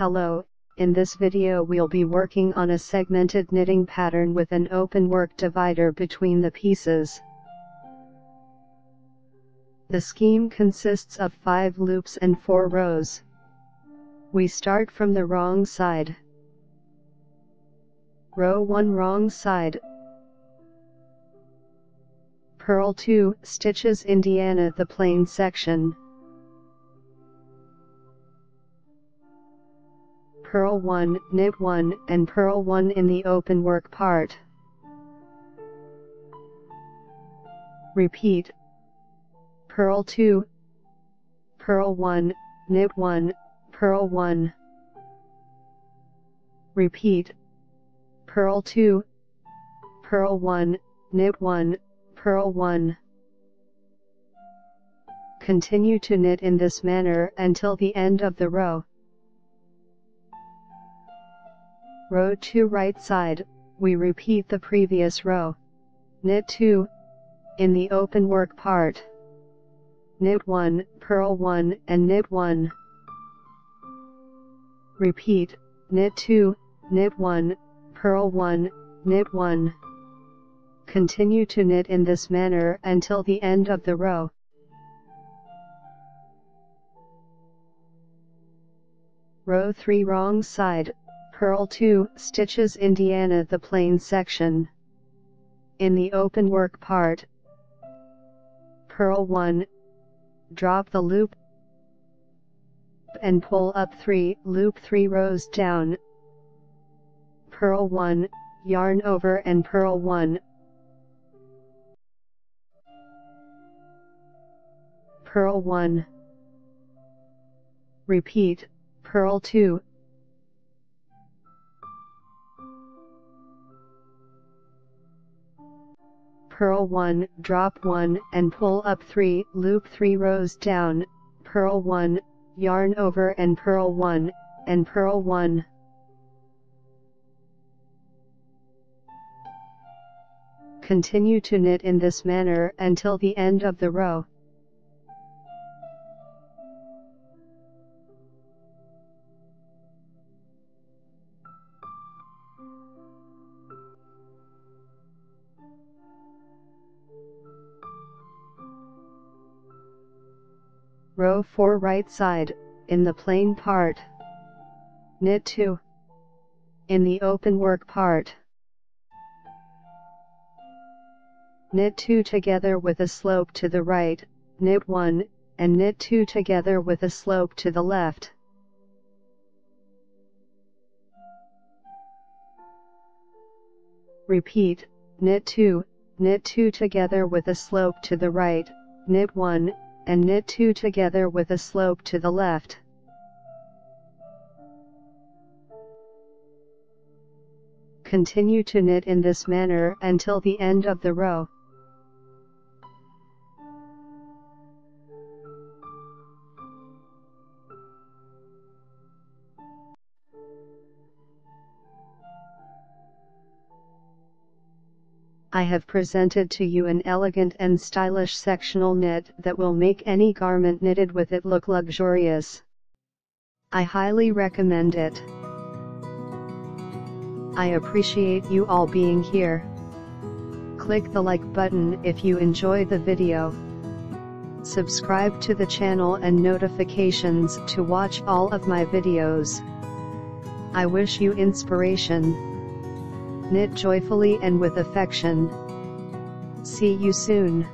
Hello, in this video we'll be working on a segmented knitting pattern with an open work divider between the pieces. The scheme consists of 5 loops and 4 rows. We start from the wrong side. Row 1 wrong side. Purl 2 stitches Indiana the plain section. Purl 1, knit 1, and purl 1 in the open work part. Repeat. Purl 2, purl 1, knit 1, purl 1. Repeat. Purl 2, purl 1, knit 1, purl 1. Continue to knit in this manner until the end of the row. Row 2 right side, we repeat the previous row. Knit 2, in the open work part. Knit 1, purl 1 and knit 1. Repeat, knit 2, knit 1, purl 1, knit 1. Continue to knit in this manner until the end of the row. Row 3 wrong side, purl 2 stitches Indiana the plain section. In the open work part, purl 1, drop the loop and pull up 3, loop 3 rows down, purl 1, yarn over and purl 1, purl 1. Repeat, purl 2, purl 1, drop 1 and pull up 3, loop 3 rows down, purl 1, yarn over and purl 1, and purl 1. Continue to knit in this manner until the end of the row. Row 4 right side, in the plain part. Knit 2. In the open work part. Knit 2 together with a slope to the right, knit 1, and knit 2 together with a slope to the left. Repeat, knit 2 together with a slope to the right, knit 1, and knit 2 together with a slope to the left. Continue to knit in this manner until the end of the row. I have presented to you an elegant and stylish sectional knit that will make any garment knitted with it look luxurious. I highly recommend it. I appreciate you all being here. Click the like button if you enjoy the video. Subscribe to the channel and notifications to watch all of my videos. I wish you inspiration. Knit joyfully and with affection. See you soon.